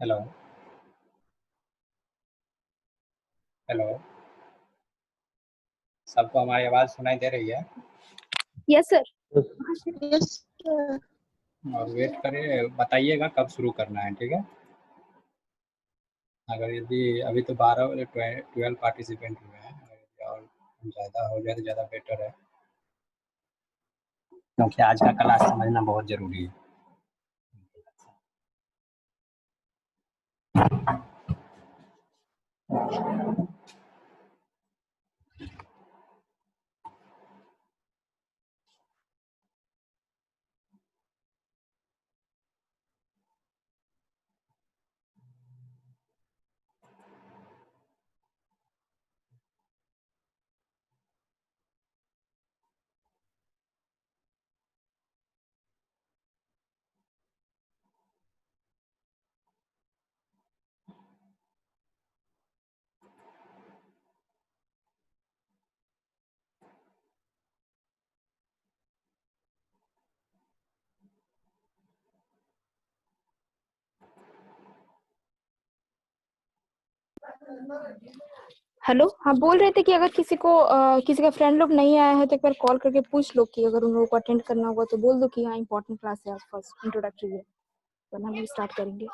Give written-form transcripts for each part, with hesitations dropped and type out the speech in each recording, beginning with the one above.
Hello. Hello. सबको हमारी आवाज़ सुनाई दे रही है? Yes sir. Yes sir. और वेट करें, बताइएगा कब शुरू करना है, ठीक है? अगर यदि अभी तो 12 पार्टिसिपेंट हुए हैं, और ज़्यादा हो जाए तो ज़्यादा बेटर है, क्योंकि आज का क्लास समझना बहुत ज़रूरी है। हेलो, हाँ बोल रहे थे कि अगर किसी का फ्रेंड लोग नहीं आया है तो एक बार कॉल करके पूछ लो कि अगर उन लोगों को अटेंड करना होगा तो बोल दो कि हाँ इंपॉर्टेंट क्लास है आज फर्स्ट इंट्रोडक्टरी है, वरना हम स्टार्ट करेंगे।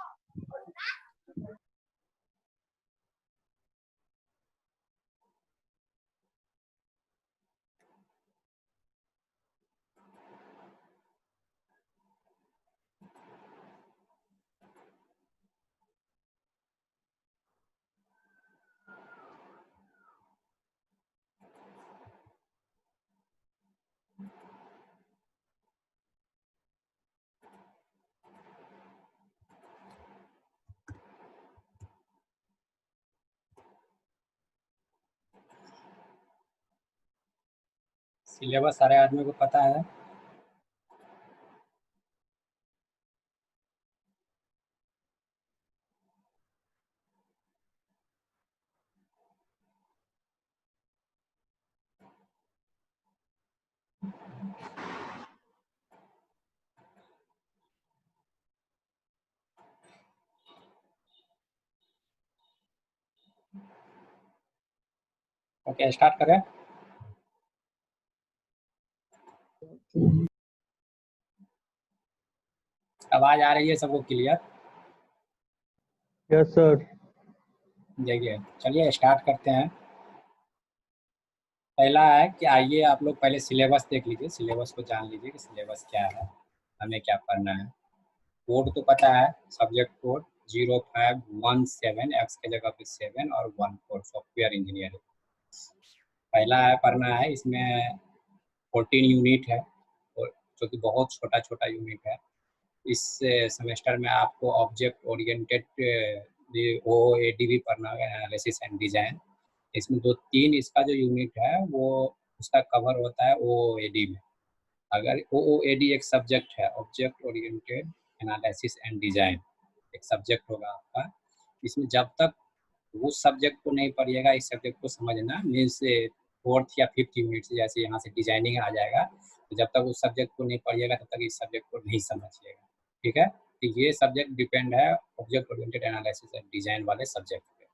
सिलेबस सारे आदमी को पता है? ओके, स्टार्ट करें। आवाज़ आ रही है सबको क्लियर? Yes sir. देखिए, चलिए स्टार्ट करते हैं। पहला है कि आइए आप लोग पहले सिलेबस देख लीजिए, सिलेबस को जान लीजिए कि सिलेबस क्या है, हमें क्या पढ़ना है। कोड तो पता है, सब्जेक्ट कोड 0517, एक्स के जगह पे 7 और 14 सॉफ्टवेयर इंजीनियरिंग। पहला है पढ़ना है, इसमें 14 यूनिट है, और जो कि बहुत छोटा छोटा यूनिट है। इस सेमेस्टर में आपको ऑब्जेक्ट ओरिएंटेड OOAD भी पढ़ना है, एनालिसिस एंड डिजाइन। इसमें 2-3 इसका जो यूनिट है वो उसका कवर होता है OOAD में। अगर OOAD एक सब्जेक्ट है, object oriented analysis and design एक सब्जेक्ट होगा आपका। इसमें जब तक उस सब्जेक्ट को नहीं पढ़िएगा, इस सब्जेक्ट को समझना मीन्स 4th या 5th यूनिट से, जैसे यहाँ से डिजाइनिंग आ जाएगा, तो जब तक उस सब्जेक्ट को नहीं पढ़िएगा तब तक इस सब्जेक्ट को नहीं समझिएगा, ठीक है? तो ये सब्जेक्ट डिपेंड है object oriented analysis and design वाले सब्जेक्ट पे,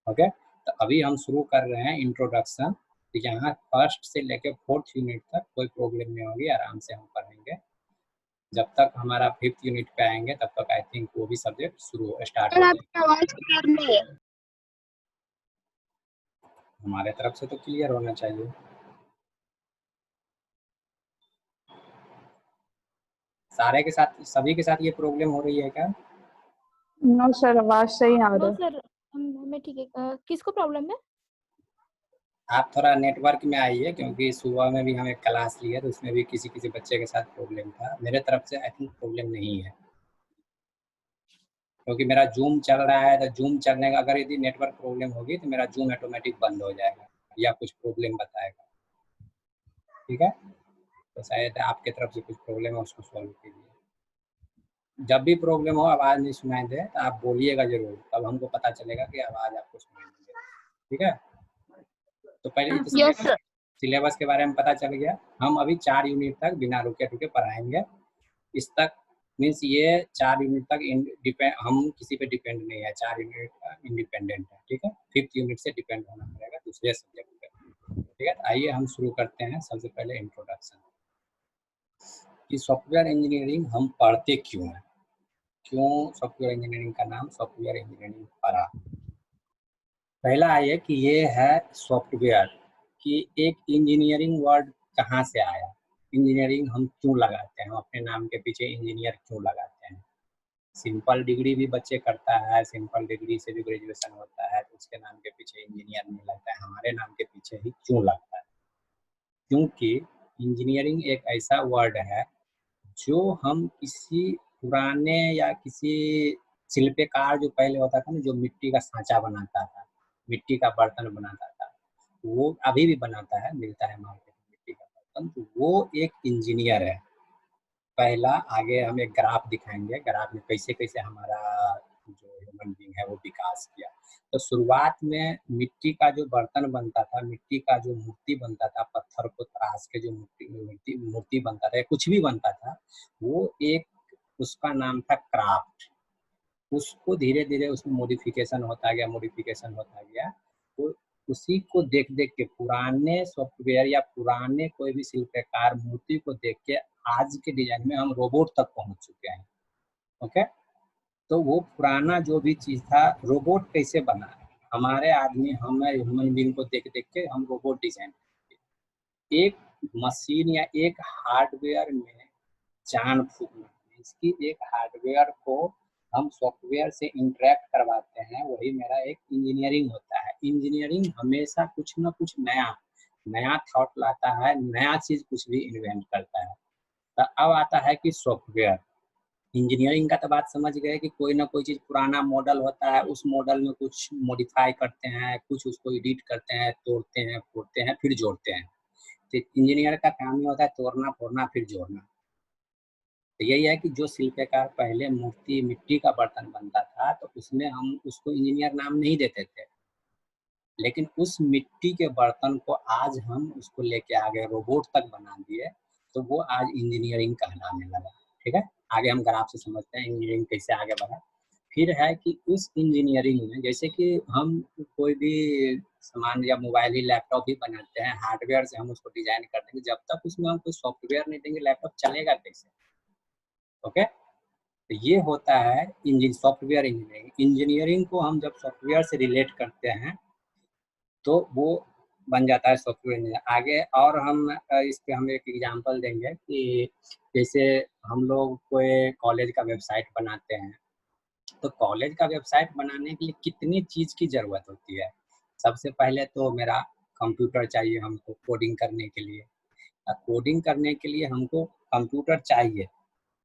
ओके? तो अभी हम शुरू कर रहे हैं इंट्रोडक्शन। तो यहाँ फर्स्ट से लेकर 4th यूनिट तक कोई प्रॉब्लम नहीं होगी, आराम से हम पढ़ेंगे। जब तक हमारा 5th यूनिट पे आएंगे तब तक आई थिंक वो भी सब्जेक्ट स्टार्ट हो जाएगा। आवाज क्लियर नहीं है। हमारे तरफ से तो क्लियर होना चाहिए। सारे के साथ, सभी के साथ ये प्रॉब्लम हो रही है क्या? नो सर, आवाज सही आ रही नो है। सर, हमें ठीक है। किसको प्रॉब्लम है? आप थोड़ा नेटवर्क में आइए, क्योंकि सुबह में भी हम एक क्लास लिए तो उसमें भी किसी किसी बच्चे के साथ प्रॉब्लम था। मेरे तरफ से आई थिंक प्रॉब्लम नहीं है, क्योंकि मेरा जूम चल रहा है। तो जूम चलने का अगर यदि नेटवर्क प्रॉब्लम होगी तो मेरा जूम ऑटोमेटिक बंद हो जाएगा या कुछ प्रॉब्लम बताएगा, ठीक है? तो शायद आपके तरफ से कुछ प्रॉब्लम है, उसको सॉल्व कीजिए। जब भी प्रॉब्लम हो, आवाज़ नहीं सुनाई दे तो आप बोलिएगा ज़रूर, तब हमको पता चलेगा कि आवाज़ आपको सुनाई नहीं दे रही, ठीक है? तो पहले तो यस सर। सिलेबस के बारे में पता चल गया। हम अभी 4 यूनिट तक बिना रुके रुके पढ़ाएंगे। इस तक मीन्स ये 4 यूनिट तक हम किसी पे डिपेंड नहीं है, 4 यूनिट इंडिपेंडेंट है, ठीक है। 5th यूनिट से डिपेंड होना पड़ेगा दूसरे सब्जेक्ट पे, ठीक है। आइए हम शुरू करते हैं। सबसे पहले इंट्रोडक्शन कि सॉफ्टवेयर इंजीनियरिंग हम पढ़ते क्यों हैं, क्यों सॉफ्टवेयर इंजीनियरिंग का नाम सॉफ्टवेयर इंजीनियरिंग पड़ा। पहला है कि ये है सॉफ्टवेयर कि एक इंजीनियरिंग वर्ड कहाँ से आया, इंजीनियरिंग हम क्यों लगाते हैं, हम अपने नाम के पीछे इंजीनियर क्यों लगाते हैं। सिंपल डिग्री भी बच्चे करता है, सिंपल डिग्री से भी ग्रेजुएशन होता है, तो उसके नाम के पीछे इंजीनियर नहीं लगता है, हमारे नाम के पीछे ही क्यों लगता है। क्योंकि इंजीनियरिंग एक ऐसा वर्ड है जो हम किसी पुराने या किसी शिल्पकार जो पहले होता था ना, जो मिट्टी का सांचा बनाता था, मिट्टी का बर्तन बनाता था, वो अभी भी बनाता है, मिलता है मार्केट में मिट्टी का बर्तन, तो वो एक इंजीनियर है। पहला आगे हम एक ग्राफ दिखाएंगे, ग्राफ में कैसे कैसे हमारा जो ह्यूमन बीइंग है वो विकास किया। तो शुरुआत में मिट्टी का जो बर्तन बनता था, मिट्टी का जो मूर्ति बनता था, पत्थर को तराश के जो मूर्ति बनता था, कुछ भी बनता था, वो एक उसका नाम था क्राफ्ट। उसको धीरे धीरे उसमें मॉडिफिकेशन होता गया, मॉडिफिकेशन होता गया। तो उसी को देख देख के पुराने सॉफ्टवेयर या पुराने कोई भी शिल्पकार मूर्ति को देख के आज के डिजाइन में हम रोबोट तक पहुंच चुके हैं। ओके, तो वो पुराना जो भी चीज था, रोबोट कैसे बना, हमारे आदमी हम ह्यूमन बीइंग को देख देख के हम रोबोट डिजाइन, एक मशीन या एक हार्डवेयर में जान फूकना, इसकी एक हार्डवेयर को हम सॉफ्टवेयर से इंटरेक्ट करवाते हैं, वही मेरा एक इंजीनियरिंग होता है। इंजीनियरिंग हमेशा कुछ ना कुछ नया नया थॉट लाता है, नया चीज कुछ भी इन्वेंट करता है। तो अब आता है कि सॉफ्टवेयर इंजीनियरिंग का तो बात समझ गए कि कोई ना कोई चीज पुराना मॉडल होता है, उस मॉडल में कुछ मॉडिफाई करते हैं, कुछ उसको एडिट करते हैं, तोड़ते हैं, फोड़ते हैं, फिर जोड़ते हैं। तो इंजीनियर का काम ही होता है तोड़ना, फोड़ना, फिर जोड़ना। तो यही है कि जो शिल्पकार पहले मूर्ति मिट्टी का बर्तन बनता था, तो उसमें हम उसको इंजीनियर नाम नहीं देते थे, लेकिन उस मिट्टी के बर्तन को आज हम उसको लेके आगे रोबोट तक बना दिए, तो वो आज इंजीनियरिंग कहलाने लगा। ठीक है, आगे हम ग्राफ से समझते हैं इंजीनियरिंग कैसे आगे बढ़ा। फिर है कि उस इंजीनियरिंग में जैसे कि हम कोई भी सामान या मोबाइल ही लैपटॉप ही बनाते हैं, हार्डवेयर से हम उसको डिजाइन कर देंगे, जब तक उसमें हम कोई सॉफ्टवेयर नहीं देंगे लैपटॉप चलेगा कैसे। ओके, तो ये होता है सॉफ्टवेयर इंजीनियरिंग। इंजीनियरिंग को हम जब सॉफ्टवेयर से रिलेट करते हैं तो वो बन जाता है सॉफ्टवेयर इंजीनियर। आगे और हम इस पे हम एक एग्जांपल देंगे कि जैसे हम लोग कोई कॉलेज का वेबसाइट बनाते हैं, तो कॉलेज का वेबसाइट बनाने के लिए कितनी चीज़ की ज़रूरत होती है। सबसे पहले तो मेरा कंप्यूटर चाहिए हमको कोडिंग करने के लिए। कोडिंग करने के लिए हमको कंप्यूटर चाहिए,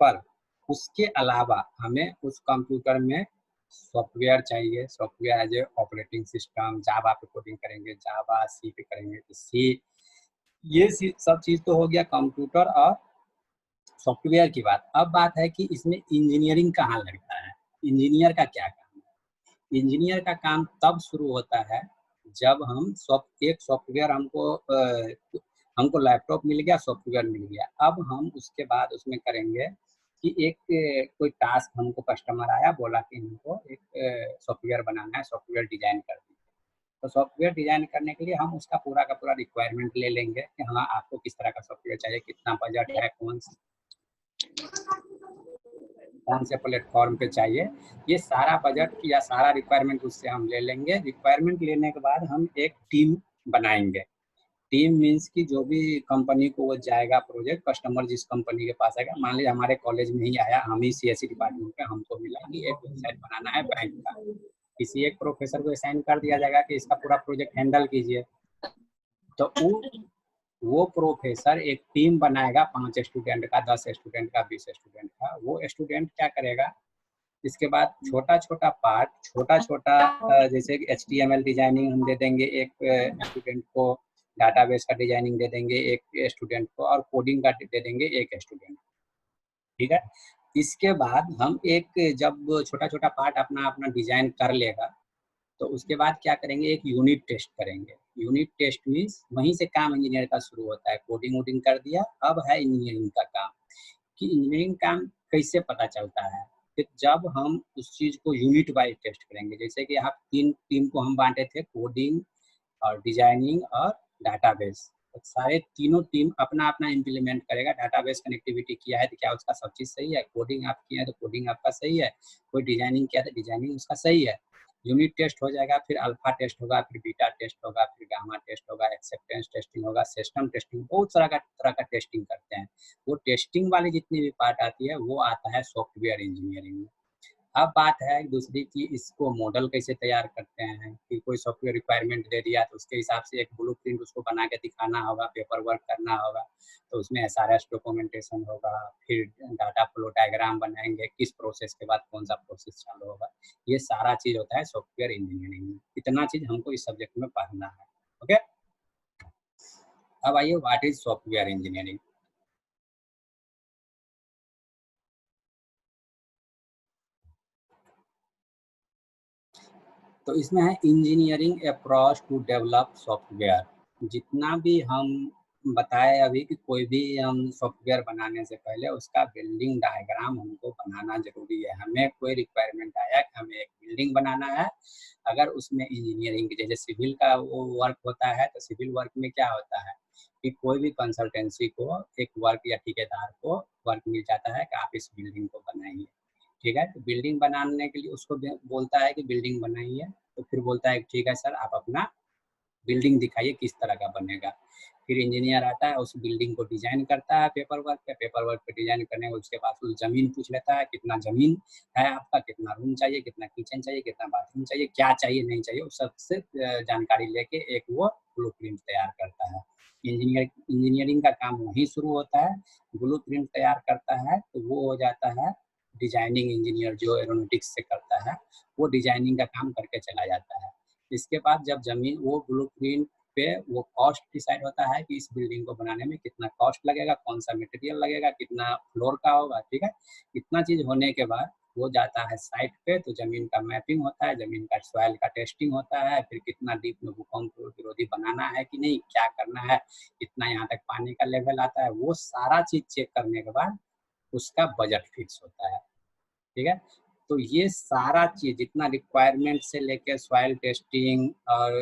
पर उसके अलावा हमें उस कंप्यूटर में सॉफ्टवेयर चाहिए। Software as a operating system, Java पे कोडिंग करेंगे, जावा, सी पे करेंगे तो सी। ये सब चीज़ तो हो गया कंप्यूटर और सॉफ्टवेयर की बात। अब बात है कि इसमें इंजीनियरिंग कहाँ लगता है, इंजीनियर का क्या काम है। इंजीनियर का काम तब शुरू होता है जब हम एक सॉफ्टवेयर हमको लैपटॉप मिल गया, सॉफ्टवेयर मिल गया। अब हम उसके बाद उसमें करेंगे कि एक कोई टास्क हमको कस्टमर आया, बोला कि हमको एक सॉफ्टवेयर बनाना है, सॉफ्टवेयर डिजाइन कर दीजिए। तो सॉफ्टवेयर डिजाइन करने के लिए हम उसका पूरा का पूरा रिक्वायरमेंट ले लेंगे कि हाँ आपको किस तरह का सॉफ्टवेयर चाहिए, कितना बजट है, कौन से प्लेटफॉर्म पे चाहिए, ये सारा बजट या सारा रिक्वायरमेंट उससे हम ले लेंगे। रिक्वायरमेंट लेने के बाद हम एक टीम बनाएंगे। टीम मीन्स कि जो भी कंपनी को वो जाएगा प्रोजेक्ट, कस्टमर जिस कंपनी के पास आएगा, मान लीजिए हमारे कॉलेज में ही आया, हम ही सीएससी डिपार्टमेंट में, हमको मिला कि एक वेबसाइट बनाना है बैंक का, किसी एक प्रोफेसर को असाइन कर दिया जाएगा कि इसका पूरा प्रोजेक्ट हैंडल कीजिए। तो वो प्रोफेसर एक टीम बनाएगा, 5 स्टूडेंट का, 10 स्टूडेंट का, 20 स्टूडेंट का। वो स्टूडेंट क्या करेगा, इसके बाद छोटा छोटा पार्ट, छोटा छोटा जैसे कि HTML डिजाइनिंग हम दे देंगे एक स्टूडेंट को, डाटाबेस का डिजाइनिंग दे देंगे एक स्टूडेंट को, और कोडिंग का दे देंगे एक स्टूडेंट। ठीक है, इसके बाद हम जब छोटा छोटा पार्ट अपना अपना डिजाइन कर लेगा, तो उसके बाद क्या करेंगे, एक यूनिट टेस्ट करेंगे। यूनिट टेस्ट मीन्स वहीं से काम इंजीनियर का शुरू होता है। कोडिंग वोडिंग कर दिया, अब है इंजीनियरिंग का काम कि इंजीनियरिंग काम कैसे पता चलता है? कि जब हम उस चीज को यूनिट वाइज टेस्ट करेंगे। जैसे कि आप 3 टीम को हम बांटे थे, कोडिंग और डिजाइनिंग और डाटाबेस। तो सारे तीनों टीम अपना अपना इम्प्लीमेंट करेगा। डाटाबेस कनेक्टिविटी किया है तो क्या उसका सब चीज़ सही है? कोडिंग आप किया है तो कोडिंग आपका सही है? कोई डिजाइनिंग किया तो डिजाइनिंग उसका सही है? यूनिट टेस्ट हो जाएगा, फिर अल्फा टेस्ट होगा, फिर बीटा टेस्ट होगा, फिर गामा टेस्ट होगा, एक्सेप्टेंस टेस्टिंग होगा, सिस्टम टेस्टिंग, बहुत तरह का टेस्टिंग करते हैं। वो टेस्टिंग वाली जितनी भी पार्ट आती है वो आता है सॉफ्टवेयर इंजीनियरिंग में। अब बात है दूसरी की, इसको मॉडल कैसे तैयार करते हैं कि कोई सॉफ्टवेयर रिक्वायरमेंट दे दिया तो उसके हिसाब से एक ब्लूप्रिंट उसको बना के दिखाना होगा, पेपर वर्क करना होगा, तो उसमें एसआरएस डॉक्यूमेंटेशन होगा, फिर डाटा फ्लो डायग्राम बनाएंगे, किस प्रोसेस के बाद कौन सा प्रोसेस चालू होगा। ये सारा चीज़ होता है सॉफ्टवेयर इंजीनियरिंग में। इतना चीज़ हमको इस सब्जेक्ट में पढ़ना है। ओके, अब आइए व्हाट इज सॉफ्टवेयर इंजीनियरिंग। तो इसमें है engineering approach to develop software. जितना भी हम बताए अभी कि कोई भी हम सॉफ्टवेयर बनाने से पहले उसका बिल्डिंग डायग्राम हमको बनाना जरूरी है। हमें कोई रिक्वायरमेंट आया कि हमें एक बिल्डिंग बनाना है, अगर उसमें इंजीनियरिंग जैसे सिविल का वो वर्क होता है, तो सिविल वर्क में क्या होता है कि कोई भी कंसल्टेंसी को एक वर्क या ठेकेदार को वर्क मिल जाता है कि आप इस बिल्डिंग को बनाइए। ठीक है, तो बिल्डिंग बनाने के लिए उसको बोलता है कि बिल्डिंग बनाइए, तो फिर बोलता है ठीक है सर, आप अपना बिल्डिंग दिखाइए किस तरह का बनेगा। फिर इंजीनियर आता है, उस बिल्डिंग को डिजाइन करता है पेपर वर्क पे डिजाइन करने के उसके बाद उस जमीन पूछ लेता है, कितना जमीन है आपका, कितना रूम चाहिए, कितना किचन चाहिए, कितना बाथरूम चाहिए, क्या चाहिए नहीं चाहिए, उस सबसे जानकारी लेके एक वो ब्लूप्रिंट तैयार करता है। इंजीनियरिंग का काम वहीं शुरू होता है। ब्लूप्रिंट तैयार करता है तो वो हो जाता है डिजाइनिंग इंजीनियर, जो एरोनॉटिक्स से करता है, वो डिजाइनिंग का काम करके चला जाता है। इसके बाद जब जमीन वो ब्लूप्रिंट पे वो कॉस्ट डिसाइड होता है कि इस बिल्डिंग को बनाने में कितना कॉस्ट लगेगा, कौन सा मटेरियल लगेगा, कितना फ्लोर का होगा। ठीक है, इतना चीज़ होने के बाद वो जाता है साइट पे, तो जमीन का मैपिंग होता है, जमीन का सॉइल का टेस्टिंग होता है, फिर कितना डीप में भूकंप विरोधी बनाना है कि नहीं, क्या करना है, कितना यहाँ तक पानी का लेवल आता है, वो सारा चीज़ चेक करने के बाद उसका बजट फिक्स होता है। ठीक है, तो ये सारा चीज जितना रिक्वायरमेंट से लेके सॉइल टेस्टिंग और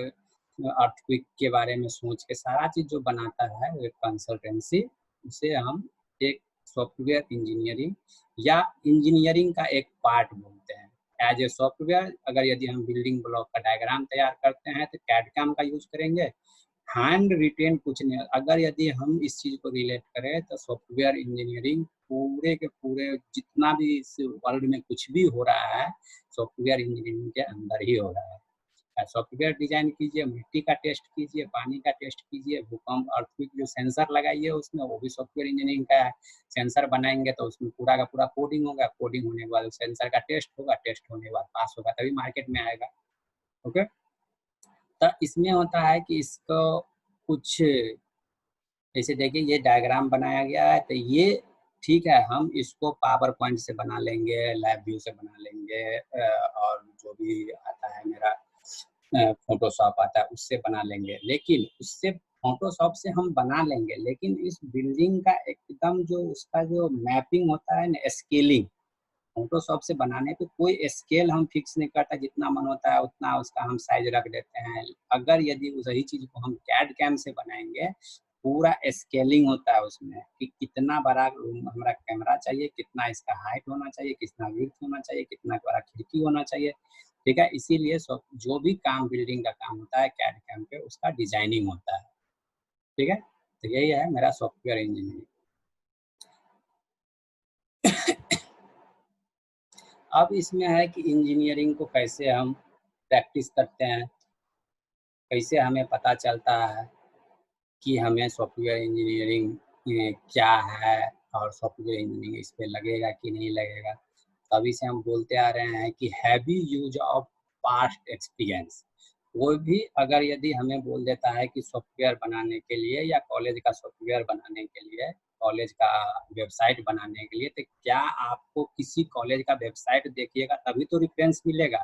अर्थक्वेक के बारे में सोच के सारा चीज जो बनाता है एक कंसल्टेंसी, उसे हम एक सॉफ्टवेयर इंजीनियरिंग या इंजीनियरिंग का एक पार्ट बोलते हैं। एज ए सॉफ्टवेयर अगर यदि हम बिल्डिंग ब्लॉक का डायग्राम तैयार करते हैं तो कैड-कैम का यूज करेंगे। हैंड रिटेन कुछ नहीं। अगर यदि हम इस चीज को रिलेट करें तो सॉफ्टवेयर इंजीनियरिंग पूरे के पूरे जितना भी इस वर्ल्ड में कुछ भी हो रहा है सॉफ्टवेयर इंजीनियरिंग के अंदर ही हो रहा है। सॉफ्टवेयर डिजाइन कीजिए, मिट्टी का टेस्ट कीजिए, पानी का टेस्ट कीजिए, भूकंप अर्थक्वेक जो सेंसर लगाइए उसमें, वो भी सॉफ्टवेयर इंजीनियरिंग का है। सेंसर बनाएंगे तो उसमें पूरा का पूरा कोडिंग होगा, कोडिंग होने के बाद सेंसर का टेस्ट होगा, टेस्ट होने के बाद पास होगा तभी मार्केट में आएगा। ओके, तो इसमें होता है कि इसको कुछ जैसे देखिए ये डायग्राम बनाया गया है, तो ये ठीक है, हम इसको पावर पॉइंट से बना लेंगे, लैब व्यू से बना लेंगे, और जो भी आता है मेरा फोटोशॉप आता है उससे बना लेंगे। लेकिन उससे फोटोशॉप से हम बना लेंगे, लेकिन इस बिल्डिंग का एकदम जो उसका जो मैपिंग होता है ना, स्केलिंग, फोटोशॉप से बनाने पे कोई स्केल हम फिक्स नहीं करता, जितना मन होता है उतना उसका हम साइज रख देते हैं। अगर यदि वही चीज को हम कैड कैम से बनाएंगे, पूरा स्केलिंग होता है उसमें कि कितना बड़ा हमारा कैमरा चाहिए, कितना इसका हाइट होना चाहिए, कितना विड्थ होना चाहिए, कितना बड़ा खिड़की होना चाहिए। ठीक है, इसीलिए जो भी काम बिल्डिंग का काम होता है कैड कैम पे उसका डिजाइनिंग होता है। ठीक है, तो यही है मेरा सॉफ्टवेयर इंजीनियरिंग। अब इसमें है कि इंजीनियरिंग को कैसे हम प्रैक्टिस करते हैं, कैसे हमें पता चलता है कि हमें सॉफ्टवेयर इंजीनियरिंग क्या है और सॉफ्टवेयर इंजीनियरिंग इस पे लगेगा कि नहीं लगेगा। तभी से हम बोलते आ रहे हैं कि heavy use of past experience. कोई भी अगर यदि हमें बोल देता है कि सॉफ्टवेयर बनाने के लिए या कॉलेज का सॉफ्टवेयर बनाने के लिए, कॉलेज का वेबसाइट बनाने के लिए, तो क्या आपको किसी कॉलेज का वेबसाइट देखिएगा तभी तो रेफरेंस मिलेगा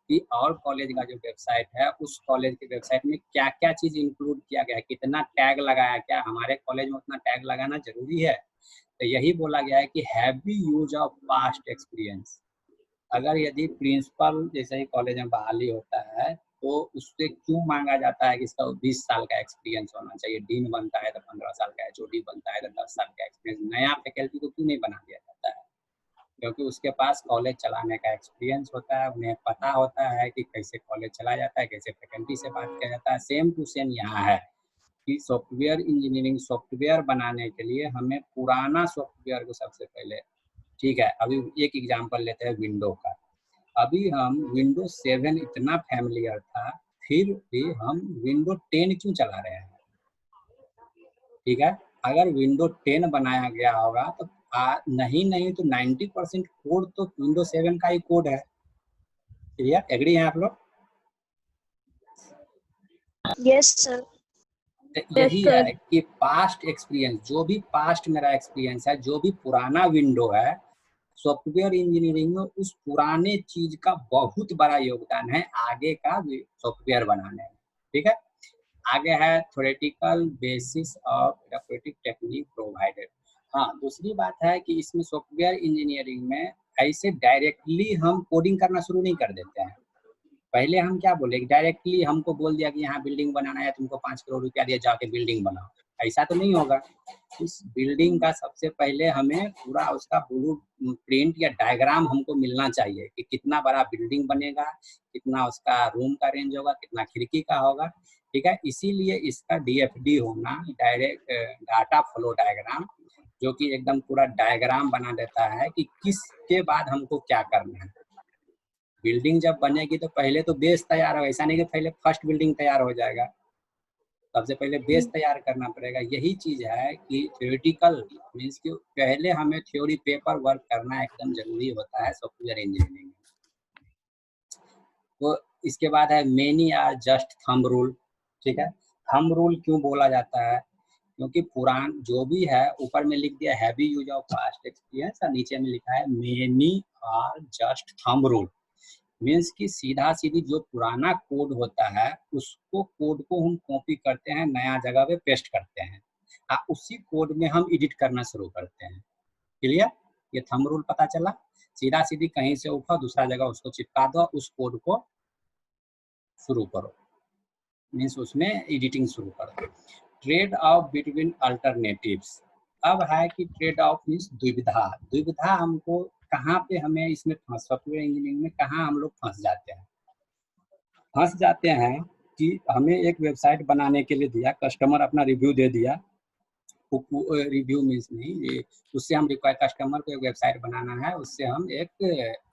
कि और कॉलेज का जो वेबसाइट है उस कॉलेज के वेबसाइट में क्या क्या चीज़ इंक्लूड किया गया है, कितना टैग लगाया, क्या हमारे कॉलेज में उतना टैग लगाना जरूरी है? तो यही बोला गया है कि heavy use of past experience. अगर यदि प्रिंसिपल जैसे ही कॉलेज में बहाली होता है तो उससे क्यों मांगा जाता है कि इसका 20 साल का एक्सपीरियंस होना चाहिए, डीन बनता है तो 15 साल का, एचओडी बनता है तो 10 साल का एक्सपीरियंस, नया फैकल्टी को क्यों नहीं बना दिया जाता है? क्योंकि उसके पास कॉलेज चलाने का एक्सपीरियंस होता है, उन्हें पता होता है कि कैसे कॉलेज चलाया जाता है, कैसे फैकल्टी से बात किया जाता है। सेम टू सेम यहाँ है कि सॉफ्टवेयर इंजीनियरिंग, सॉफ्टवेयर बनाने के लिए हमें पुराना सॉफ्टवेयर को सबसे पहले, ठीक है, अभी एक एग्जांपल लेते हैं विंडो का। अभी हम विंडो 7 इतना फैमिलियर था, फिर भी हम विंडो 10 क्यों चला रहे हैं? ठीक है, अगर विंडो 10 बनाया गया होगा तो नहीं तो 90% कोड तो विंडो 7 का ही कोड है। क्लियर, एग्री हैं आप लोग? Yes sir. यही है कि पास्ट एक्सपीरियंस, जो भी पास्ट मेरा एक्सपीरियंस है, जो भी पुराना विंडो है, सॉफ्टवेयर इंजीनियरिंग में उस पुराने चीज का बहुत बड़ा योगदान है आगे का सॉफ्टवेयर बनाने में। ठीक है, आगे है theoretical basis of therapeutic technique provided. हाँ, दूसरी बात है कि इसमें सॉफ्टवेयर इंजीनियरिंग में ऐसे डायरेक्टली हम कोडिंग करना शुरू नहीं कर देते हैं। पहले हम क्या बोले, डायरेक्टली हमको बोल दिया कि यहाँ बिल्डिंग बनाना है, तुमको 5 करोड़ रुपया दिया, जाके बिल्डिंग बनाओ। ऐसा तो नहीं होगा। इस बिल्डिंग का सबसे पहले हमें पूरा उसका ब्लू प्रिंट या डायग्राम हमको मिलना चाहिए कि कितना बड़ा बिल्डिंग बनेगा, कितना उसका रूम का रेंज होगा, कितना खिड़की का होगा। ठीक है, इसीलिए इसका डीएफडी होना, डायरेक्ट डाटा फ्लो डायग्राम, जो कि एकदम पूरा डायग्राम बना देता है कि किसके बाद हमको क्या करना है। बिल्डिंग जब बनेगी तो पहले तो बेस तैयार हो, ऐसा नहीं कि पहले फर्स्ट बिल्डिंग तैयार हो जाएगा। सबसे पहले बेस तैयार करना पड़ेगा। यही चीज है कि थ्योरेटिकल मीन्स कि पहले हमें थ्योरी पेपर वर्क करना एकदम जरूरी होता है सॉफ्टवेयर इंजीनियरिंग में। तो इसके बाद है many are just thumb rule. ठीक है, थंब रूल क्यों बोला जाता है? क्योंकि पुरान जो भी है, ऊपर में लिख दिया heavy use of past experience और नीचे में लिखा है many are just thumb rule. Means कि सीधा सीधी जो पुराना कोड होता है उसको कोड को हम कॉपी करते हैं, नया जगह पे पेस्ट करते हैं, उसी कोड में हम एडिट करना शुरू करते हैं। क्लियर, ये थंब रूल पता चला? सीधा सीधी कहीं से उठा, दूसरा जगह उसको चिपका दो, उस कोड को शुरू करो, मीन्स उसमें एडिटिंग शुरू करो। Trade off between alternatives. अब है कि ट्रेड ऑफ मीन्स दुविधा। दुविधा हमको कहाँ पे, हमें इसमें सॉफ्टवेयर इंजीनियरिंग में कहाँ हम लोग फंस जाते हैं कि हमें एक वेबसाइट बनाने के लिए दिया, कस्टमर अपना रिव्यू दे दिया, रिव्यू मीन्स नहीं, उससे हम रिक्वायर, कस्टमर को एक वेबसाइट बनाना है, उससे हम एक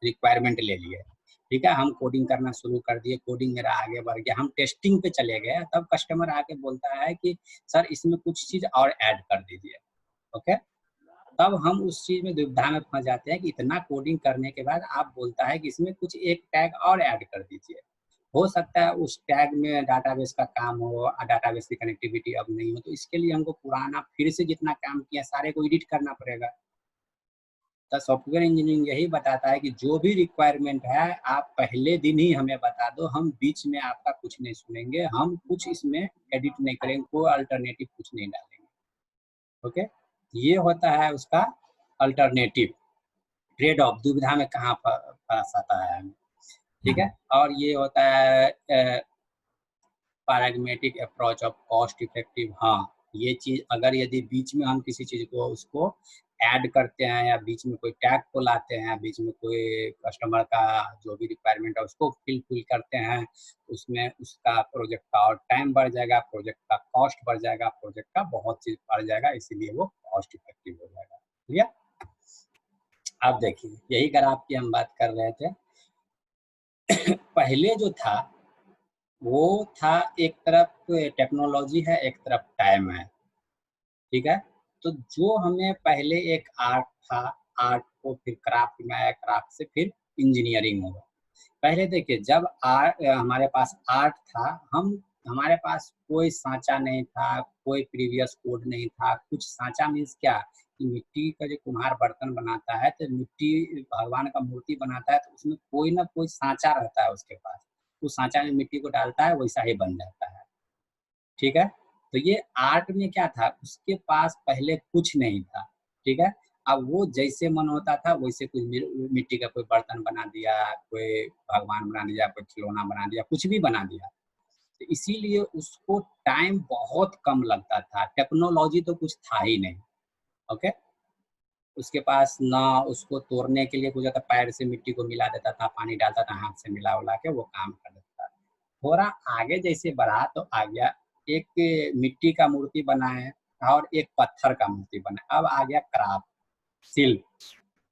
रिक्वायरमेंट ले लिए। ठीक है, हम कोडिंग करना शुरू कर दिए, कोडिंग मेरा आगे बढ़ गया, हम टेस्टिंग पे चले गए, तब कस्टमर आके बोलता है कि सर इसमें कुछ चीज़ और ऐड कर दीजिए। ओके, तब हम उस चीज़ में दुविधा में फंस जाते हैं कि इतना कोडिंग करने के बाद आप बोलता है कि इसमें कुछ एक टैग और ऐड कर दीजिए। हो सकता है उस टैग में डाटाबेस का काम हो, डाटाबेस की कनेक्टिविटी अब नहीं हो, तो इसके लिए हमको पुराना फिर से जितना काम किया सारे को एडिट करना पड़ेगा। तो सॉफ्टवेयर इंजीनियरिंग यही बताता है कि जो भी रिक्वायरमेंट है आप पहले दिन ही हमें बता दो, हम बीच में आपका कुछ नहीं सुनेंगे, हम कुछ इसमें एडिट नहीं करेंगे, कोई अल्टरनेटिव कुछ नहीं डालेंगे। ओके, ये होता है उसका अल्टरनेटिव। ट्रेड ऑफ, दुविधा में कहाँ फंसाता है हमें। ठीक है, और ये होता है पैराग्मेटिक अप्रोच ऑफ कॉस्ट इफेक्टिव। हाँ, ये चीज अगर यदि बीच में हम किसी चीज को उसको ऐड करते हैं, या बीच में कोई टैग को लाते हैं, बीच में कोई कस्टमर का जो भी रिक्वायरमेंट है उसको फिल करते हैं, उसमें उसका प्रोजेक्ट का और टाइम बढ़ जाएगा, प्रोजेक्ट का कॉस्ट बढ़ जाएगा, प्रोजेक्ट का बहुत चीज बढ़ जाएगा, इसीलिए वो कॉस्ट इफेक्टिव हो जाएगा। क्लियर? अब देखिए, यही ग्राफ की हम बात कर रहे थे। पहले जो था वो था, एक तरफ टेक्नोलॉजी है, एक तरफ टाइम है। ठीक है, तो जो हमें पहले एक आर्ट था, आर्ट को फिर क्राफ्ट में आया, क्राफ्ट से फिर इंजीनियरिंग होगा। पहले देखिए, जब हमारे पास आर्ट था, हमारे पास कोई सांचा नहीं था, कोई प्रीवियस कोड नहीं था। कुछ सांचा मीन्स क्या कि मिट्टी का जो कुम्हार बर्तन बनाता है, तो मिट्टी भगवान का मूर्ति बनाता है, तो उसमें कोई ना कोई सांचा रहता है उसके पास, उस सांचा में मिट्टी को डालता है, वैसा ही बन जाता है। ठीक है, तो ये आर्ट में क्या था, उसके पास पहले कुछ नहीं था। ठीक है। अब वो जैसे मन होता था वैसे कुछ मिट्टी का कोई बर्तन बना दिया, कोई भगवान बना दिया, कोई खिलौना बना दिया, कुछ भी बना दिया। तो इसीलिए उसको टाइम बहुत कम लगता था, टेक्नोलॉजी तो कुछ था ही नहीं। ओके, उसके पास ना उसको तोड़ने के लिए कुछ होता, पैर से मिट्टी को मिला देता था, पानी डालता था, हाथ से मिला उला के वो काम कर देता था। थोड़ा आगे जैसे बढ़ा तो आ गया, एक मिट्टी का मूर्ति बनाए और एक पत्थर का मूर्ति बनाए। अब आ गया क्राफ्ट, शिल्प।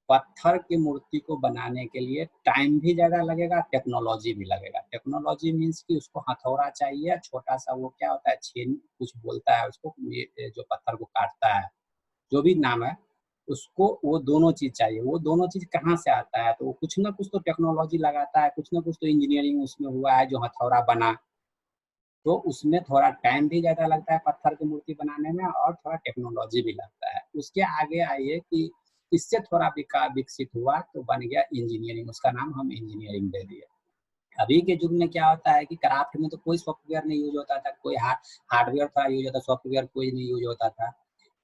पत्थर की मूर्ति को बनाने के लिए टाइम भी ज़्यादा लगेगा, टेक्नोलॉजी भी लगेगा। टेक्नोलॉजी मीन्स कि उसको हथौड़ा चाहिए, छोटा सा वो क्या होता है, छेन कुछ बोलता है उसको, ये जो पत्थर को काटता है, जो भी नाम है, उसको वो दोनों चीज़ चाहिए। वो दोनों चीज़ कहाँ से आता है, तो वो कुछ ना कुछ तो टेक्नोलॉजी लगाता है, कुछ ना कुछ तो इंजीनियरिंग उसमें हुआ है जो हथौड़ा बना। तो उसमें थोड़ा टाइम भी ज़्यादा लगता है पत्थर की मूर्ति बनाने में, और थोड़ा टेक्नोलॉजी भी लगता है। उसके आगे आइए कि इससे थोड़ा विकसित हुआ तो बन गया इंजीनियरिंग, उसका नाम हम इंजीनियरिंग दे दिए। अभी के युग में क्या होता है कि क्राफ्ट में तो कोई सॉफ्टवेयर नहीं यूज होता था, कोई हार्डवेयर था यूज होता, सॉफ्टवेयर कोई नहीं यूज होता था।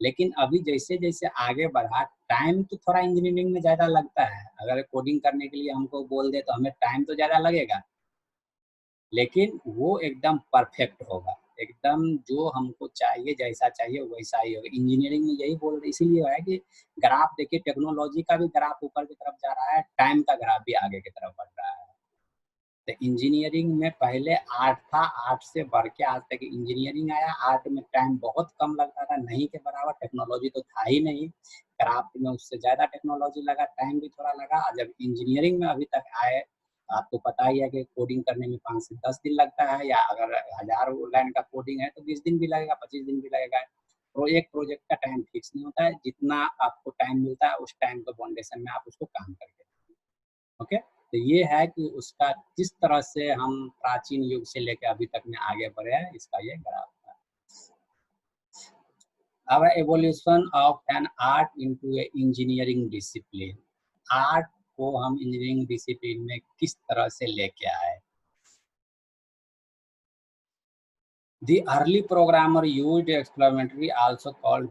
लेकिन अभी जैसे जैसे आगे बढ़ा, टाइम तो थोड़ा इंजीनियरिंग में ज़्यादा लगता है। अगर कोडिंग करने के लिए हमको बोल दे तो हमें टाइम तो ज़्यादा लगेगा, लेकिन वो एकदम परफेक्ट होगा, एकदम जो हमको चाहिए, जैसा चाहिए वैसा ही होगा। इंजीनियरिंग में यही बोल रहे, इसीलिए है कि ग्राफ देखिए, टेक्नोलॉजी का भी ग्राफ ऊपर की तरफ जा रहा है, टाइम का ग्राफ भी आगे की तरफ बढ़ रहा है। तो इंजीनियरिंग में पहले आर्ट था, आर्ट से बढ़ के आज तक इंजीनियरिंग आया। आर्ट में टाइम बहुत कम लगता था, नहीं के बराबर, टेक्नोलॉजी तो था ही नहीं। क्राफ्ट में उससे ज़्यादा टेक्नोलॉजी लगा, टाइम भी थोड़ा लगा। जब इंजीनियरिंग में अभी तक आए, आपको पता ही है कि कोडिंग करने में 5 से 10 दिन लगता है, या अगर 1000 लाइन का कोडिंग है तो 20 दिन भी लगेगा, 25 दिन भी लगेगा। तो एक प्रोजेक्ट का टाइम फिक्स नहीं होता है, जितना आपको टाइम मिलता है उस टाइम के फाउंडेशन में आप उसको काम करके। ओके, तो ये है कि उसका किस तरह से हम प्राचीन युग से लेकर अभी तक में आगे बढ़े हैं, इसका ये ग्राफ है। अब evolution of an art into A engineering discipline. Art को हम इंजीनियरिंग डिसिप्लिन में किस तरह से लेके आए। The early programmer used explanatory, also called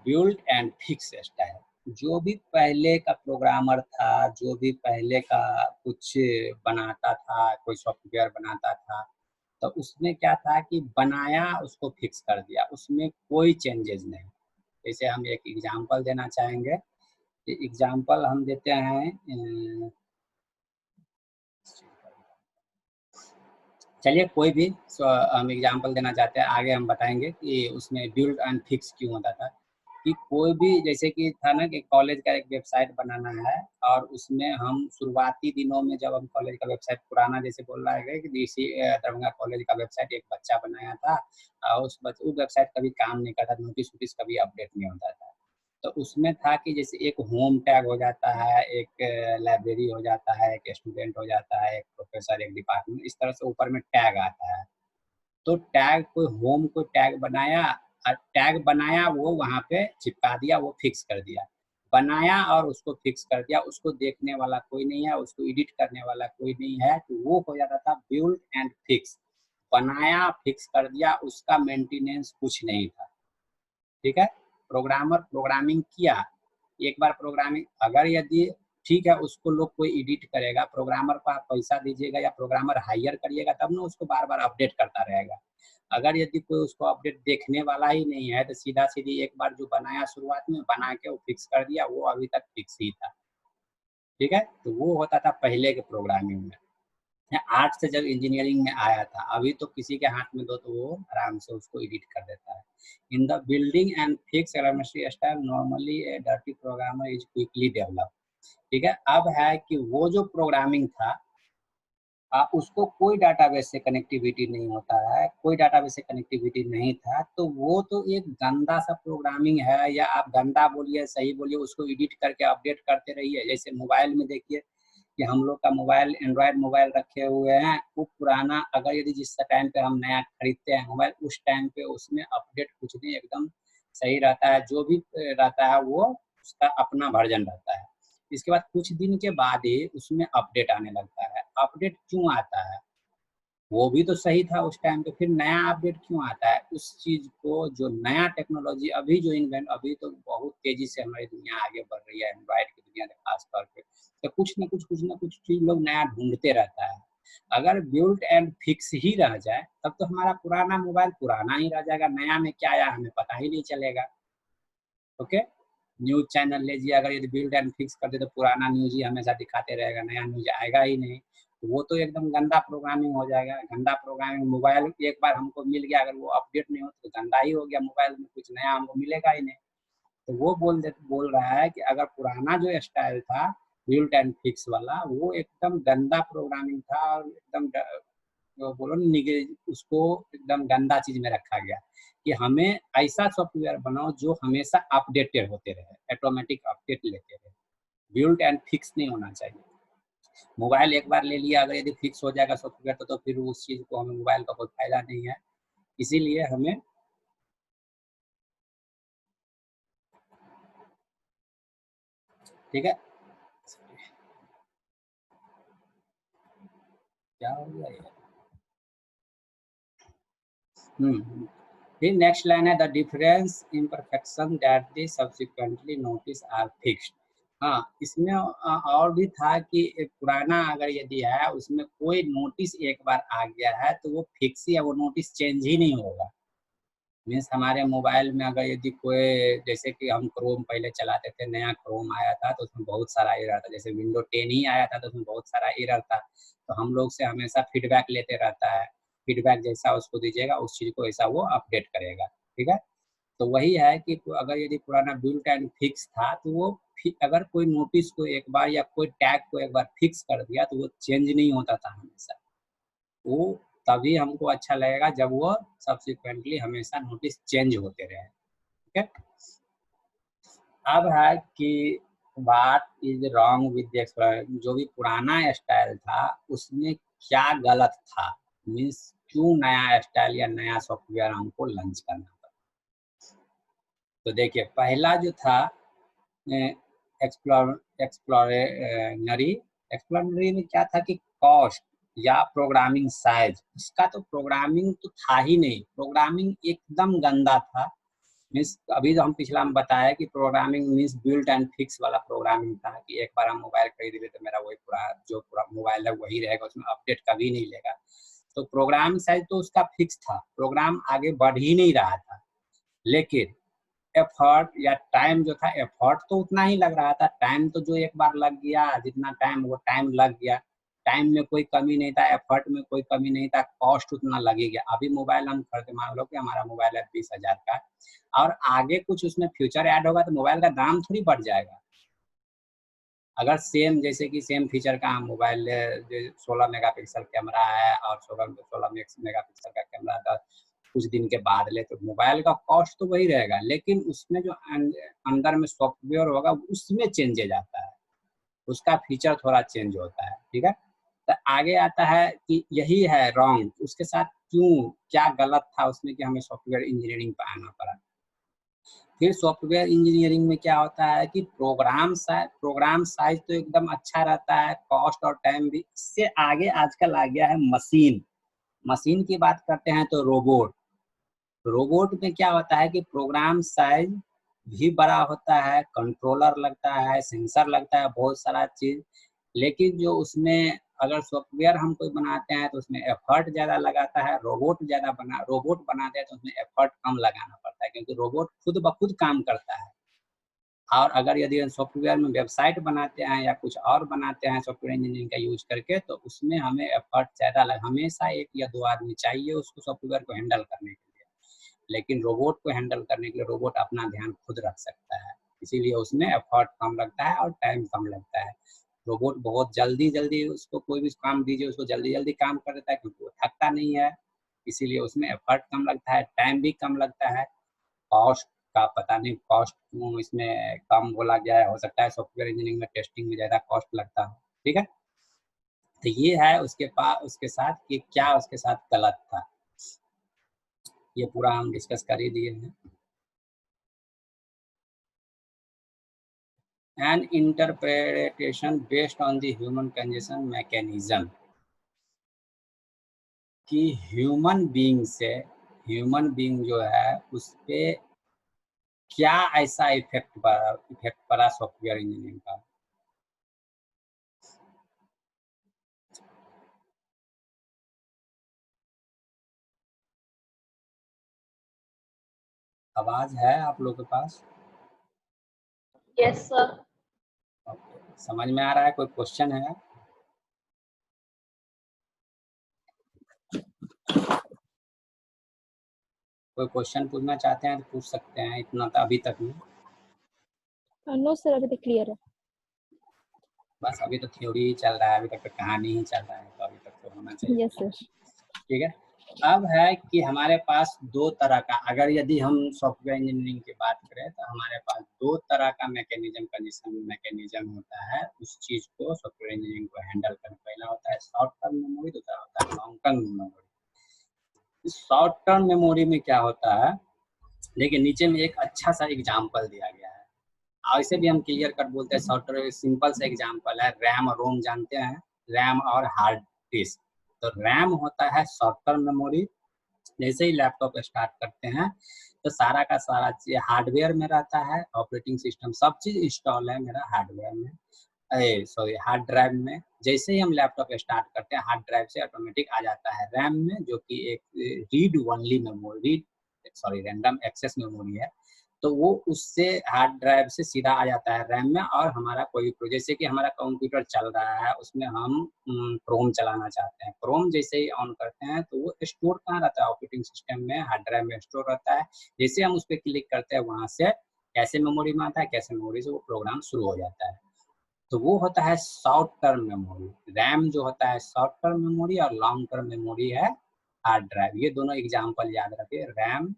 build and fix style. जो भी पहले का प्रोग्रामर था, जो भी पहले का कुछ बनाता था, कोई सॉफ्टवेयर बनाता था, तो उसमें क्या था कि बनाया उसको फिक्स कर दिया, उसमें कोई चेंजेस नहीं। जैसे हम एक एग्जांपल देना चाहेंगे, एग्जांपल हम देते हैं, चलिए कोई भी हम एग्जांपल देना चाहते हैं, आगे हम बताएंगे कि उसमें बिल्ड एंड फिक्स क्यों होता था। कि कोई भी, जैसे कि था ना कि कॉलेज का एक वेबसाइट बनाना है, और उसमें हम शुरुआती दिनों में जब हम कॉलेज का वेबसाइट पुराना, जैसे बोल रहा है कि डीसी दरभंगा कॉलेज का वेबसाइट एक बच्चा बनाया था, और उस वेबसाइट कभी काम नहीं करता, नोटिस वोटिस कभी अपडेट नहीं होता था। तो उसमें था कि जैसे एक होम टैग हो जाता है, एक लाइब्रेरी हो जाता है, एक स्टूडेंट हो जाता है, एक प्रोफेसर, एक डिपार्टमेंट, इस तरह से ऊपर में टैग आता है। तो टैग, कोई होम को टैग बनाया, और टैग बनाया वो वहाँ पे चिपका दिया, वो फिक्स कर दिया। बनाया और उसको फिक्स कर दिया, उसको देखने वाला कोई नहीं है, उसको एडिट करने वाला कोई नहीं है, तो वो हो जाता था बिल्ड एंड फिक्स। बनाया, फिक्स कर दिया, उसका मेंटेनेंस कुछ नहीं था। ठीक है, प्रोग्रामर प्रोग्रामिंग किया, एक बार प्रोग्रामिंग, अगर यदि ठीक है उसको लोग कोई एडिट करेगा, प्रोग्रामर को आप पैसा दीजिएगा या प्रोग्रामर हायर करिएगा, तब ना उसको बार बार अपडेट करता रहेगा। अगर यदि कोई उसको अपडेट देखने वाला ही नहीं है, तो सीधा सीधी एक बार जो बनाया शुरुआत में बना के वो फिक्स कर दिया, वो अभी तक फिक्स ही था। ठीक है, तो वो होता था पहले के प्रोग्रामिंग में। आर्ट से जब इंजीनियरिंग में आया था, अभी तो किसी के हाथ में दो तो वो आराम से उसको एडिट कर देता है। In the building and fix chemistry style, normally A dirty programmer is quickly develop. ठीक है, अब है कि वो जो प्रोग्रामिंग था, उसको कोई डाटाबेस से कनेक्टिविटी नहीं होता है, कोई डाटाबेस से कनेक्टिविटी नहीं था, तो वो तो एक गंदा सा प्रोग्रामिंग है, या आप गंदा बोलिए सही बोलिए, उसको एडिट करके अपडेट करते रहिए। जैसे मोबाइल में देखिए कि हम लोग का मोबाइल, एंड्रॉयड मोबाइल रखे हुए हैं, वो पुराना, अगर यदि जिस टाइम पे हम नया खरीदते हैं मोबाइल, उस टाइम पे उसमें अपडेट कुछ नहीं, एकदम सही रहता है, जो भी रहता है वो उसका अपना वर्जन रहता है। इसके बाद कुछ दिन के बाद ही उसमें अपडेट आने लगता है। अपडेट क्यों आता है? वो भी तो सही था उस टाइम पे, फिर नया अपडेट क्यों आता है? उस चीज को जो नया टेक्नोलॉजी अभी जो इन्वेंट, अभी तो बहुत तेजी से हमारी दुनिया आगे बढ़ रही है, एंड्रॉइड की दुनिया में खास तौर पे, तो कुछ ना कुछ चीज लोग नया ढूंढते रहता है। अगर बिल्ट एंड फिक्स ही रह जाए तब तो हमारा पुराना मोबाइल पुराना ही रह जाएगा, नया में क्या आया हमें पता ही नहीं चलेगा। ओके, न्यूज चैनल लीजिए, अगर यदि बिल्ड एंड फिक्स कर दे तो पुराना न्यूज ही हमेशा दिखाते रहेगा, नया न्यूज आएगा ही नहीं। तो वो तो एकदम गंदा प्रोग्रामिंग हो जाएगा, गंदा प्रोग्रामिंग। मोबाइल एक बार हमको मिल गया, अगर वो अपडेट नहीं हो तो गंदा ही हो गया, मोबाइल में कुछ नया हमको मिलेगा ही नहीं। तो वो बोल रहा है कि अगर पुराना जो स्टाइल था बिल्ट एंड फिक्स वाला, वो एकदम गंदा प्रोग्रामिंग था और एकदम जो बोलो उसको एकदम गंदा चीज में रखा गया, कि हमें ऐसा सॉफ्टवेयर बनाओ जो हमेशा अपडेटेड होते रहे, ऑटोमेटिक अपडेट लेते रहे, बिल्ट एंड फिक्स नहीं होना चाहिए। मोबाइल एक बार ले लिया, अगर यदि फिक्स हो जाएगा सॉफ्टवेयर तो फिर उस चीज को हमें मोबाइल का कोई फायदा नहीं है। इसीलिए हमें ठीक है, क्या हो गया ये? फिर नेक्स्ट लाइन है, the difference imperfection that the subsequently notice are fixed. हाँ, इसमें और भी था कि एक पुराना अगर यदि है उसमें कोई नोटिस एक बार आ गया है तो वो फिक्स ही है, वो नोटिस चेंज ही नहीं होगा। मीन्स हमारे मोबाइल में अगर यदि कोई, जैसे कि हम क्रोम पहले चलाते थे, नया क्रोम आया था तो उसमें बहुत सारा एरर था, जैसे विंडो 10 ही आया था तो उसमें बहुत सारा एरर था, तो हम लोग से हमेशा फीडबैक लेते रहता है, फीडबैक जैसा उसको दीजिएगा उस चीज़ को ऐसा वो अपडेट करेगा। ठीक है, तो वही है कि अगर यदि पुराना बिल्ट एंड फिक्स था तो वो अगर कोई नोटिस को एक बार या कोई टैग को एक बार फिक्स कर दिया तो वो चेंज नहीं होता था हमेशा, वो तभी हमको अच्छा लगेगा जब वो सब्सिक्वेंटली हमेशा नोटिस चेंज होते रहे। ठीक है, अब है कि what is wrong with the, जो भी पुराना स्टाइल था उसमें क्या गलत था, मीन्स क्यों नया स्टाइल या नया सॉफ्टवेयर हमको लॉन्च करना पड़ा। तो देखिए, पहला जो था एक्सप्लोरनरी, एक्सप्लोरनरी में क्या था कि कॉस्ट या प्रोग्रामिंग साइज, इसका तो प्रोग्रामिंग तो था ही नहीं, प्रोग्रामिंग एकदम गंदा था। मीन्स अभी जो हम पिछला में बताया कि programming means built and fix वाला प्रोग्रामिंग था, कि एक बार हम मोबाइल खरीद लेते तो मेरा वही पूरा मोबाइल है वही रहेगा, उसमें अपडेट कभी नहीं लेगा। तो प्रोग्राम साइज तो उसका फिक्स था, प्रोग्राम आगे बढ़ ही नहीं रहा था। लेकिन एफर्ट या टाइम जो था, एफर्ट तो उतना ही लग रहा था, टाइम तो जो एक बार लग गया, जितना टाइम वो टाइम लग गया, टाइम में कोई कमी नहीं था, एफर्ट में कोई कमी नहीं था, कॉस्ट उतना लग ही गया। अभी मोबाइल हम खरीदे, मान लो कि हमारा मोबाइल है 20,000 का, और आगे कुछ उसमें फ्यूचर ऐड होगा तो मोबाइल का दाम थोड़ी बढ़ जाएगा। अगर सेम जैसे कि सेम फीचर का हम मोबाइल 16 मेगापिक्सल कैमरा है और 16 मेगापिक्सल का कैमरा था, कुछ दिन के बाद ले तो मोबाइल का कॉस्ट तो वही रहेगा, लेकिन उसमें जो अंदर में सॉफ्टवेयर होगा उसमें चेंजेज आता है, उसका फीचर थोड़ा चेंज होता है। ठीक है, तो आगे आता है कि यही है रॉन्ग, उसके साथ क्यों क्या गलत था उसमें कि हमें सॉफ्टवेयर इंजीनियरिंग पर आना पड़ा। फिर सॉफ्टवेयर इंजीनियरिंग में क्या होता है कि प्रोग्राम साइज तो एकदम अच्छा रहता है, कॉस्ट और टाइम भी। इससे आगे आजकल आ गया है मशीन, मशीन की बात करते हैं तो रोबोट, रोबोट में क्या होता है कि प्रोग्राम साइज भी बड़ा होता है, कंट्रोलर लगता है, सेंसर लगता है, बहुत सारा चीज। लेकिन जो उसमें अगर सॉफ्टवेयर हम कोई बनाते हैं तो उसमें एफर्ट ज़्यादा लगाता है, रोबोट बनाते हैं तो उसमें एफर्ट कम लगाना पड़ता है, क्योंकि रोबोट खुद ब खुद काम करता है। और अगर यदि सॉफ्टवेयर में वेबसाइट बनाते हैं या कुछ और बनाते हैं सॉफ्टवेयर इंजीनियरिंग का यूज करके, तो उसमें हमें एफर्ट ज़्यादा हमेशा 1 या 2 आदमी चाहिए उसको सॉफ्टवेयर को हैंडल करने के लिए। लेकिन रोबोट को हैंडल करने के लिए रोबोट अपना ध्यान खुद रख सकता है, इसीलिए उसमें एफर्ट कम लगता है और टाइम कम लगता है। रोबोट बहुत जल्दी उसको कोई भी काम दीजिए उसको जल्दी काम कर देता है, क्योंकि वो थकता नहीं है, इसीलिए उसमें एफर्ट कम लगता है, टाइम भी कम लगता है। कॉस्ट का पता नहीं कॉस्ट क्यों इसमें कम बोला गया है, हो सकता है सॉफ्टवेयर इंजीनियरिंग में टेस्टिंग में ज़्यादा कॉस्ट लगता हो। ठीक है, तो ये है उसके साथ कि क्या उसके साथ गलत था, ये पूरा हम डिस्कस कर ही दिए हैं। An interpretation based on the human condition mechanism, कि ह्यूमन बीइंग जो है उस पे क्या ऐसा इफेक्ट पड़ा सॉफ्टवेयर इंजीनियरिंग का। आवाज है आप लोग के पास? Yes sir. ओके, समझ में आ रहा है? कोई क्वेश्चन है? कोई क्वेश्चन पूछना चाहते हैं तो पूछ सकते हैं, इतना तो अभी तक में। नो सर, अभी तक क्लियर है। बस अभी तो थ्योरी ही चल रहा है, अभी तक तो कहानी ही चल रहा है, तो अभी तक तो होना चाहिए। Yes sir. ठीक है। अब है कि हमारे पास दो तरह का, अगर यदि हम सॉफ्टवेयर इंजीनियरिंग की बात करें तो हमारे पास दो तरह का कंडीशन मैकेनिज्म होता है उस चीज को सॉफ्टवेयर इंजीनियरिंग को हैंडल करना। पहला होता है शॉर्ट टर्म मेमोरी, दूसरा होता है long term memory. Short term memory में क्या होता है, देखिए नीचे में एक अच्छा सा एग्जाम्पल दिया गया है, और इसे भी हम क्लियर कट बोलते हैं। शॉर्ट टर्म सिंपल सा एग्जाम्पल है, रैम और रोम जानते हैं, रैम और हार्ड डिस्क। तो रैम होता है शॉर्ट टर्म मेमोरी। जैसे ही लैपटॉप स्टार्ट करते हैं तो सारा का सारा चीज हार्डवेयर में रहता है, ऑपरेटिंग सिस्टम सब चीज इंस्टॉल है मेरा हार्डवेयर में, हार्ड ड्राइव में। जैसे ही हम लैपटॉप स्टार्ट करते हैं हार्ड ड्राइव से ऑटोमेटिक आ जाता है रैम में, जो कि एक read only memory, random access memory है। तो वो उससे हार्ड ड्राइव से सीधा आ जाता है रैम में। और हमारा कोई जैसे कि हमारा कंप्यूटर चल रहा है, उसमें हम क्रोम चलाना चाहते हैं, क्रोम जैसे ही ऑन करते हैं तो वो स्टोर कहाँ रहता है, ऑपरेटिंग सिस्टम में हार्ड ड्राइव में स्टोर रहता है। जैसे हम उस पर क्लिक करते हैं वहां से कैसे मेमोरी में आता है, कैसे मेमोरी से वो प्रोग्राम शुरू हो जाता है। तो वो होता है शॉर्ट टर्म मेमोरी। रैम जो होता है शॉर्ट टर्म मेमोरी और लॉन्ग टर्म मेमोरी है हार्ड ड्राइव। ये दोनों एग्जाम्पल याद रखिए, रैम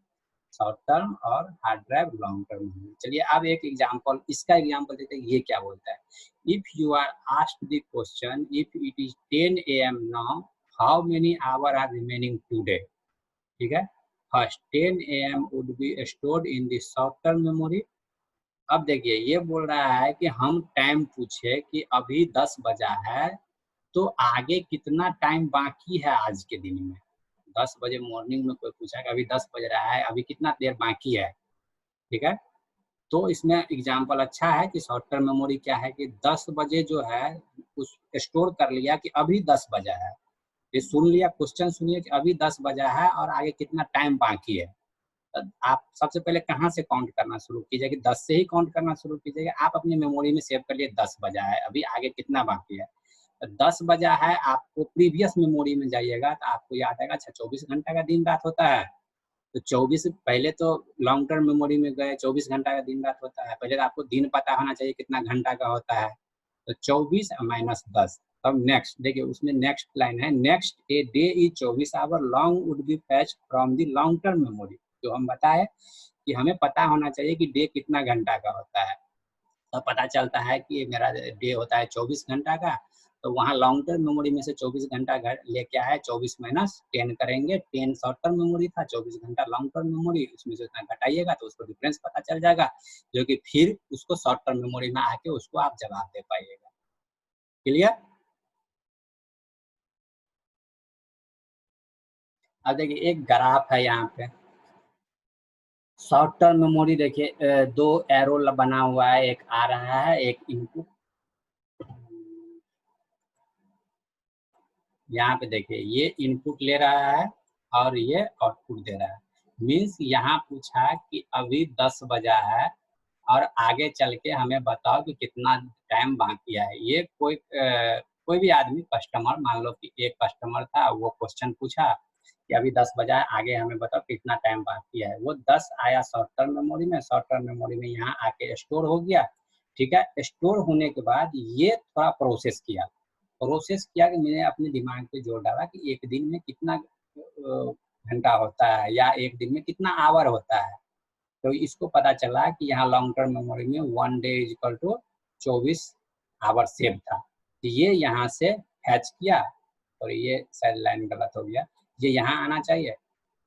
शॉर्ट टर्म और hard drive long term memory. चलिए अब एक एग्जाम्पल, इसका एग्जाम्पल देते हैं, ये क्या बोलता है। If you are asked the question, if it is 10 AM now, how many hour are remaining today. ठीक है, first 10 AM would be stored in the short term memory. अब देखिए ये बोल रहा है कि हम टाइम पूछे कि अभी 10 बजा है, तो आगे कितना टाइम बाकी है आज के दिन में। 10 बजे मॉर्निंग में कोई पूछा कि अभी 10 बज रहा है, अभी कितना देर बाकी है। ठीक है, तो इसमें एग्जाम्पल अच्छा है कि शॉर्ट टर्म मेमोरी क्या है कि 10 बजे जो है उस स्टोर कर लिया कि अभी 10 बजा है। ये सुन लिया, क्वेश्चन सुनिए कि अभी 10 बजा है और आगे कितना टाइम बाकी है। आप सबसे पहले कहाँ से काउंट करना शुरू कीजिए कि 10 से ही काउंट करना शुरू कीजिएगा। आप अपनी मेमोरी में सेव कर लिए 10 बजा है, अभी आगे कितना बाकी है। तो 10 बजा है, आपको प्रीवियस मेमोरी में जाइएगा तो आपको याद आएगा अच्छा 24 घंटा का दिन रात होता है। तो 24 पहले तो लॉन्ग टर्म मेमोरी में गए, 24 घंटा का दिन रात होता है। पहले तो आपको दिन पता होना चाहिए कितना घंटा का होता है। तो 24 माइनस 10। तब नेक्स्ट देखिए उसमें नेक्स्ट लाइन है, next a day is 24 hour long would be fetch from the long term memory. जो हम बताए कि हमें पता होना चाहिए कि डे कितना घंटा का होता है। तो पता चलता है कि मेरा डे होता है 24 घंटा का। तो वहाँ लॉन्ग टर्म मेमोरी में से 24 घंटा लेके आए, 24 माइनस 10 करेंगे। 10 शॉर्ट टर्म मेमोरी था, 24 घंटा लॉन्ग टर्म मेमोरी, उसमें से उतना घटाइएगा तो उसको डिफरेंस पता चल जाएगा, जो कि फिर उसको शॉर्ट टर्म मेमोरी में आके उसको आप जवाब दे पाइएगा। क्लियर? अब देखिए एक ग्राफ है यहाँ पे, शॉर्ट टर्म मेमोरी देखिए दो एरो बना हुआ है, एक आ रहा है एक इनपुट। यहाँ पे देखिए ये इनपुट ले रहा है और ये आउटपुट दे रहा है। मीन्स यहाँ पूछा कि अभी 10 बजा है और आगे चल के हमें बताओ कि कितना टाइम बाकी है। ये कोई भी आदमी कस्टमर, मान लो कि एक कस्टमर था, वो क्वेश्चन पूछा कि अभी 10 बजा है, आगे हमें बताओ कितना टाइम बाकी है। वो 10 आया शॉर्ट टर्म मेमोरी में, शॉर्ट टर्म मेमोरी में यहाँ आके स्टोर हो गया। ठीक है, स्टोर होने के बाद ये थोड़ा प्रोसेस किया कि मैंने अपने दिमाग पे जोर डाला कि एक दिन में कितना घंटा होता है या एक दिन में कितना आवर होता है। तो इसको पता चला कि यहाँ लॉन्ग टर्म मेमोरी में 1 day is equal to 24 hour save था। तो ये यहाँ से फैच किया, और ये शायद लाइन गलत हो गया, ये यहाँ आना चाहिए।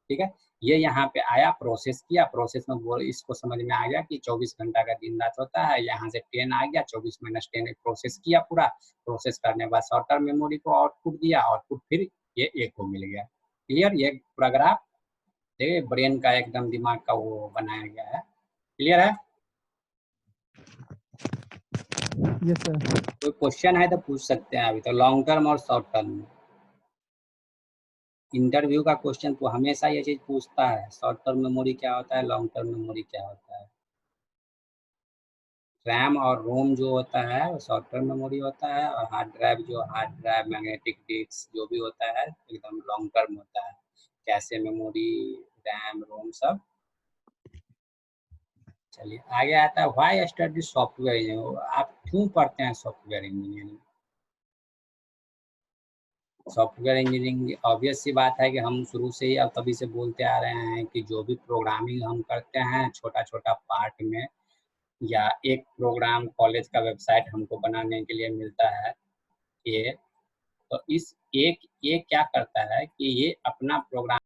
ठीक है, ये यहाँ पे आया, प्रोसेस किया, प्रोसेस में वो इसको समझ में आ गया कि 24 घंटा का दिन रात होता है। यहाँ से 10 आ गया, 24 माइनस 10 प्रोसेस किया पूरा। प्रोसेस करने के बाद शॉर्ट टर्म मेमोरी को आउटपुट दिया, आउटपुट फिर ये एक को मिल गया। क्लियर? ये पूरा ग्राफ देखिए ब्रेन का एकदम दिमाग का वो बनाया गया है। क्लियर है? Yes sir. कोई क्वेश्चन है तो पूछ सकते हैं अभी तो, लॉन्ग टर्म और शॉर्ट टर्म में। इंटरव्यू का क्वेश्चन तो हमेशा ये चीज पूछता है, शॉर्ट टर्म मेमोरी क्या होता है, लॉन्ग टर्म मेमोरी क्या होता है। रैम और रोम जो होता है वो शॉर्ट टर्म मेमोरी होता है, और हार्ड ड्राइव मैग्नेटिक डिस्क जो भी होता है एकदम लॉन्ग टर्म होता है। कैसे मेमोरी, रैम, रोम सब। चलिए आगे आता है व्हाई स्टडी सॉफ्टवेयर इंजीनियरिंग। आप क्यों पढ़ते हैं software engineering? Software engineering obvious सी बात है कि हम शुरू से ही अब तभी से बोलते आ रहे हैं कि जो भी प्रोग्रामिंग हम करते हैं छोटा छोटा पार्ट में, या एक प्रोग्राम कॉलेज का वेबसाइट हमको बनाने के लिए मिलता है ये, तो इस एक ये क्या करता है कि ये अपना प्रोग्राम